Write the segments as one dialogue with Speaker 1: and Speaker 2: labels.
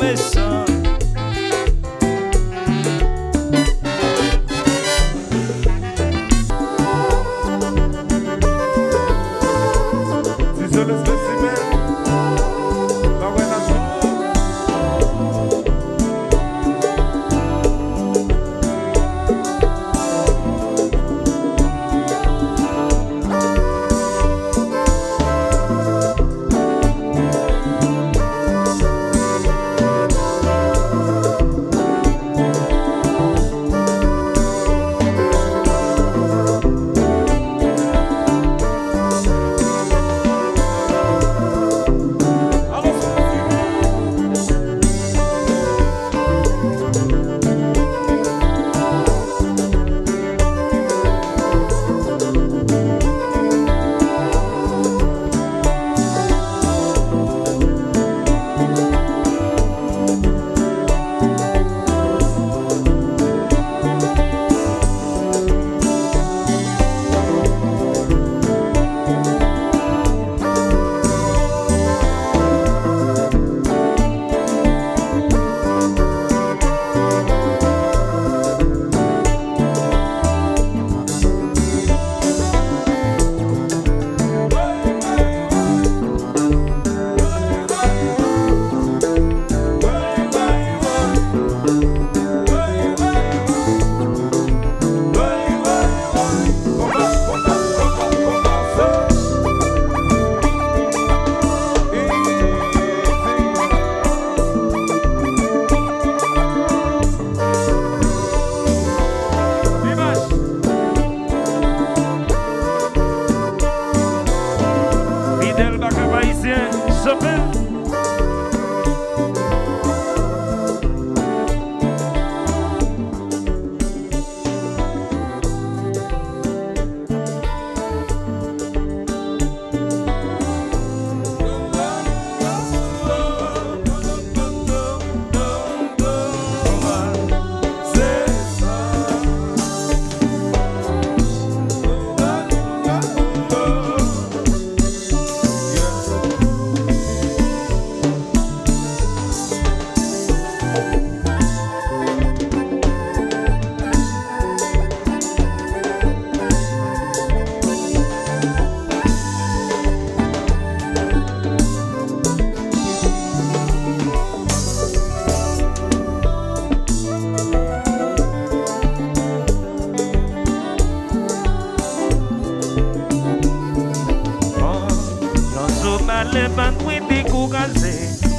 Speaker 1: méchant.
Speaker 2: Si c'est le spécimen, la relation.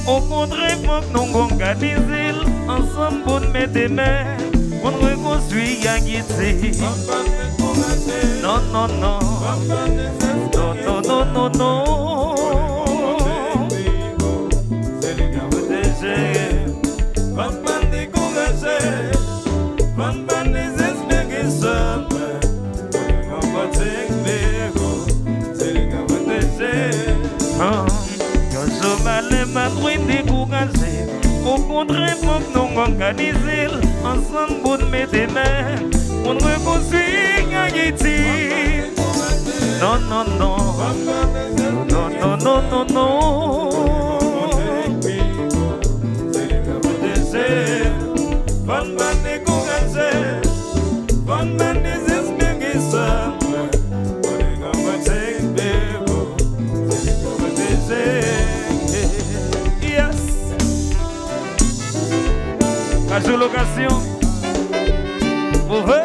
Speaker 1: Au contraire, faut que nous organisions ensemble pour mettre des mains, pour reconstruire Haïti. Non, non, non, non, non, non, non, non. C'est les gars protégés, pas de décourager, pas de désespérer seulement. C'est les gars protégés. Madrid découragé. Au contraire, faut que nous organisions ensemble pour mettre des mains, pour reconstruire Haïti. Non, non, non, non, non, non, non, non. C'est les gars protégés, pas de décourager, pas de désespérer seulement. Pour les gars protégés, c'est les gars protégés. À sur location, vous voyez?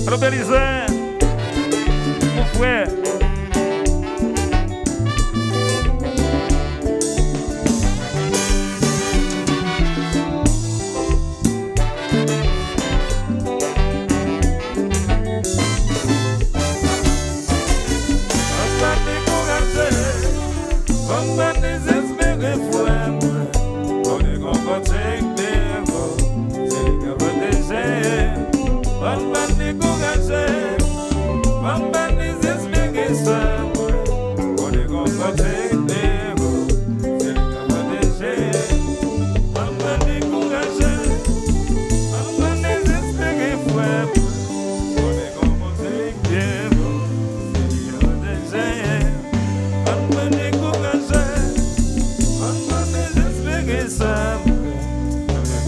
Speaker 1: Robert Isaac, mon frère. désespéré frère, on est qu'on protège des voix, c'est les gars protégés, on va décourager, on va désespérer ça, on est qu'on protège des voix, c'est les gars protégés, on va décourager, on va désespérer frère, on est qu'on protège des voix, c'est les gars protégés, on va décourager. Ça, on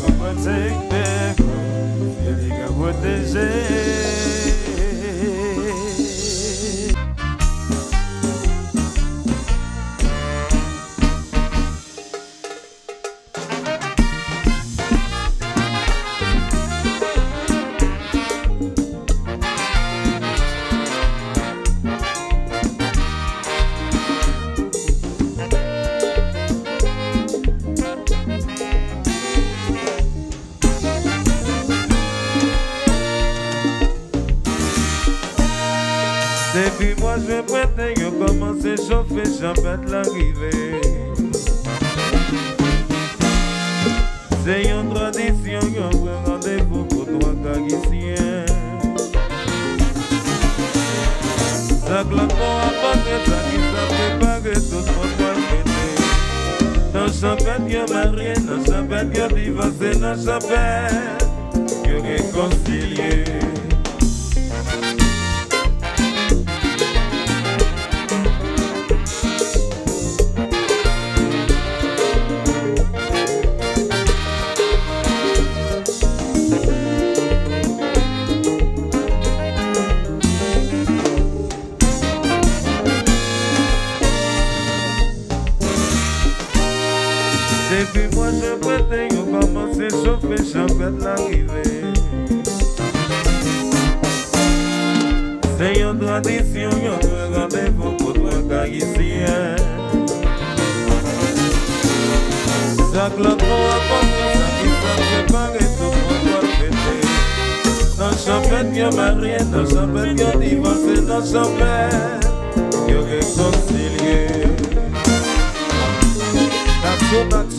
Speaker 1: va protéger, il y a protéger. Depuis moi je prête, je commence à chauffer, j'empête l'arrivée. C'est une tradition, un vrai rendez-vous pour toi Haïtien. Ça claque pour apporter ça qui s'est préparé, tout le monde va le fêter. Dans champêtre, y'a marié, dans champêtre, y'a divorcé, dans champêtre, y'a réconcilié. Depuis moi je prête, on commence à chauffer, j'empête l'arrivée. C'est une tradition, un rendez-vous pour toi Haïtien. Ça claque pour apporter, ça qui s'est préparé, tout le monde doit le fêter. Dans champêtre, y'a marié, dans champêtre, y'a divorcé, dans champêtre, y'a réconcilié.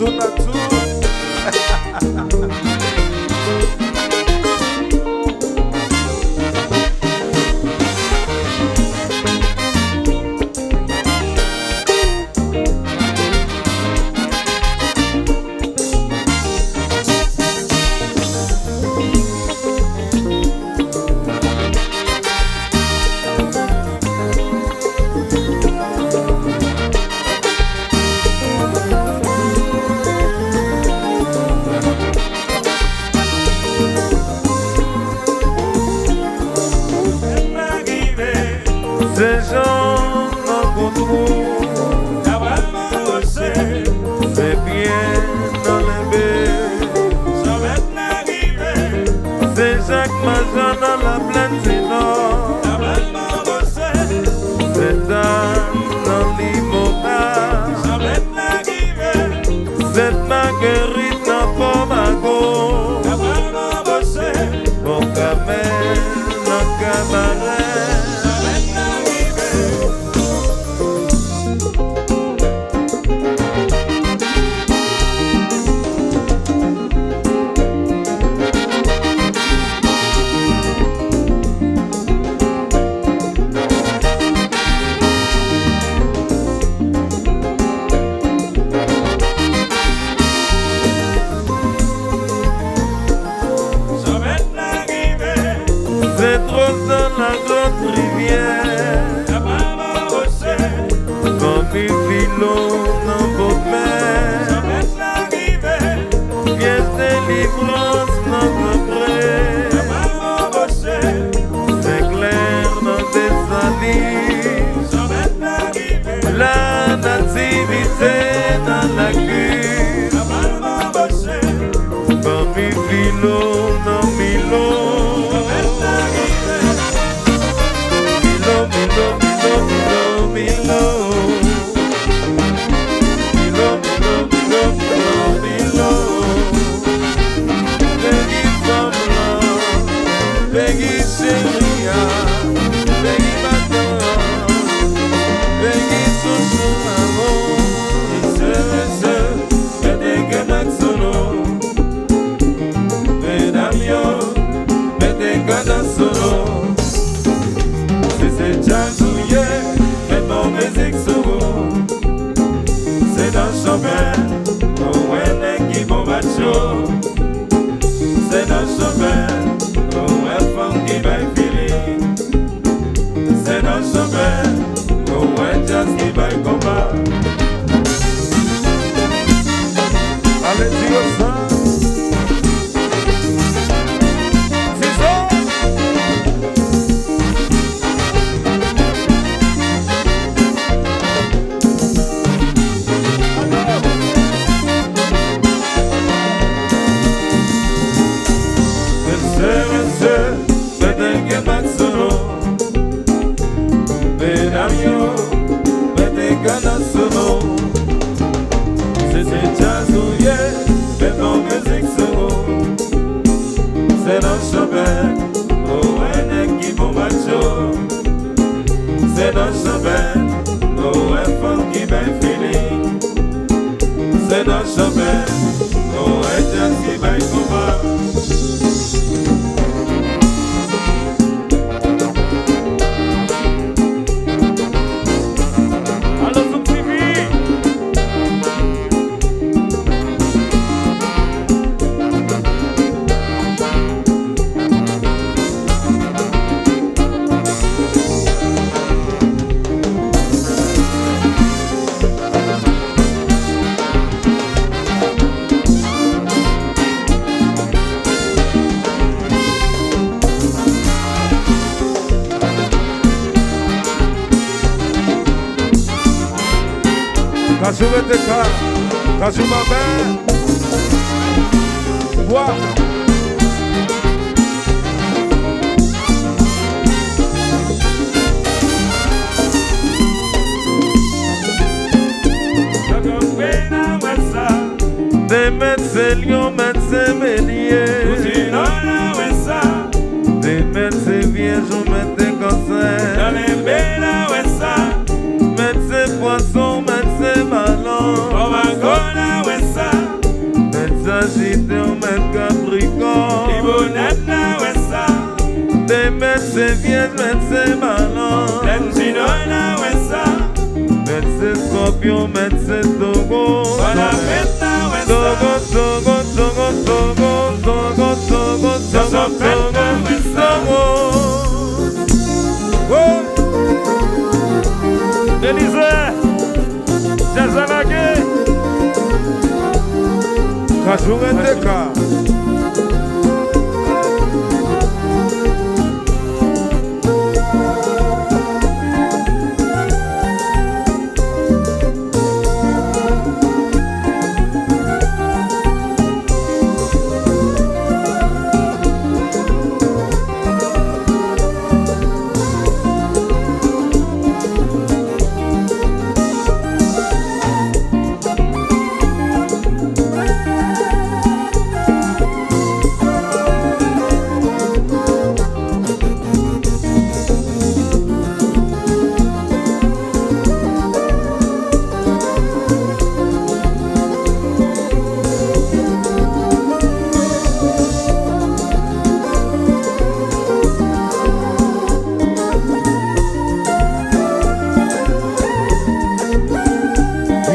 Speaker 1: Natsu. Ces gens rencontrent, c'est bien dans les baies. C'est Jacques Majan dans la plaine Zénor. C'est Anne dans l'Imona. C'est Marguerite dans Pomago. Bon Camel dans Cabaret. C'est trop dans la grande rivière, comme une filon dans votre mer. Pièce de délivrance dans le pré. C'est clair dans tes salives. La nativité dans la cuve. Comme une filon dans Milo. champagne, oh ouais, qui bon macho. C'est dans champagne, oh ouais, femme qui va filer. C'est dans champagne, oh ouais, jazz qui va combat.
Speaker 2: Allez, dis-le ça. C'est ça.
Speaker 1: C'est dans champagne, oh ouais, qui bon macho. C'est dans champagne, oh ouais, femme qui va feeling. C'est dans champagne, oh ouais, jazz qui va combat.
Speaker 2: Cachou Beteka, Cachou Babin, bois.
Speaker 1: Des médecins lions, médecins béliers. Des médecins vierges, médecins cancers. Médecins poissons, médecins ballons. Médecins gideon, médecins capricorne. Des médecins vierges, médecins ballons. Médecins scorpions, médecins togo. Togo, togo, togo, togo, togo, togo, togo, togo, togo.
Speaker 2: Oh,
Speaker 1: Élysée, Jazalagé.
Speaker 2: Cachou Beteka.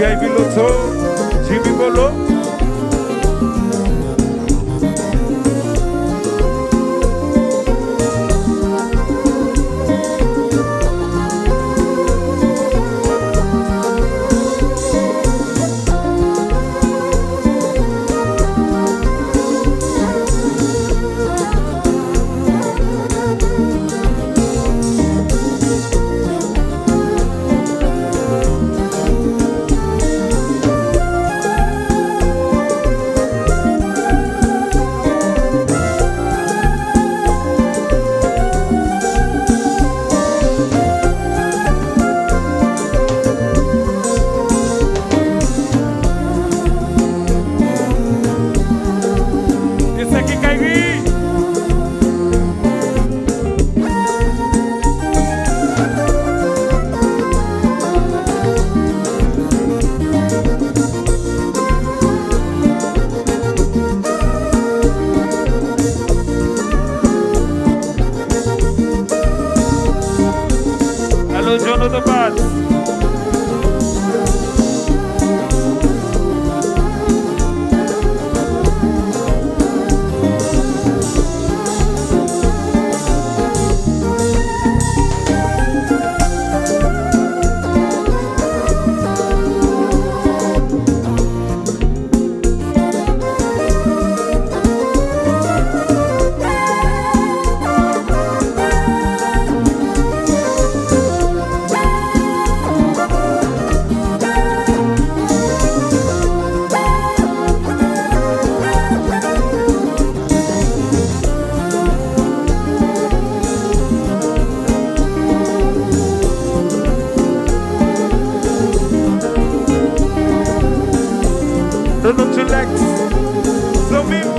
Speaker 2: VIP Lotto, Jimmy Bolo. Don't know to Lex. So me.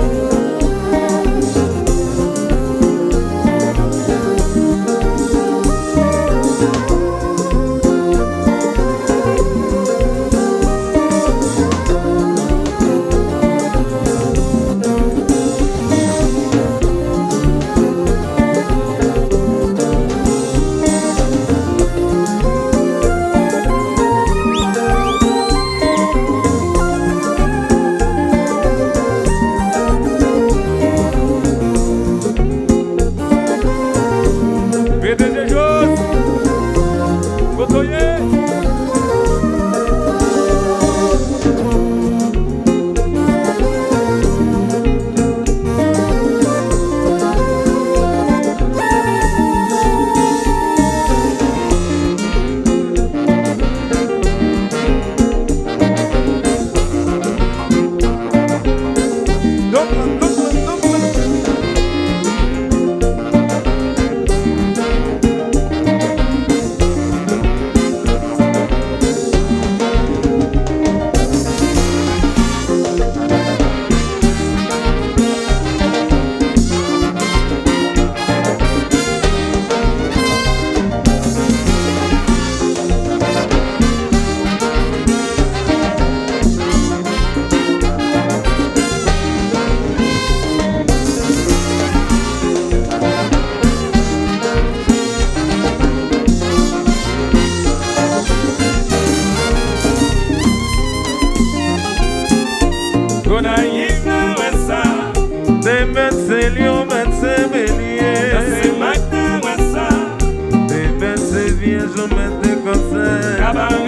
Speaker 1: Bye.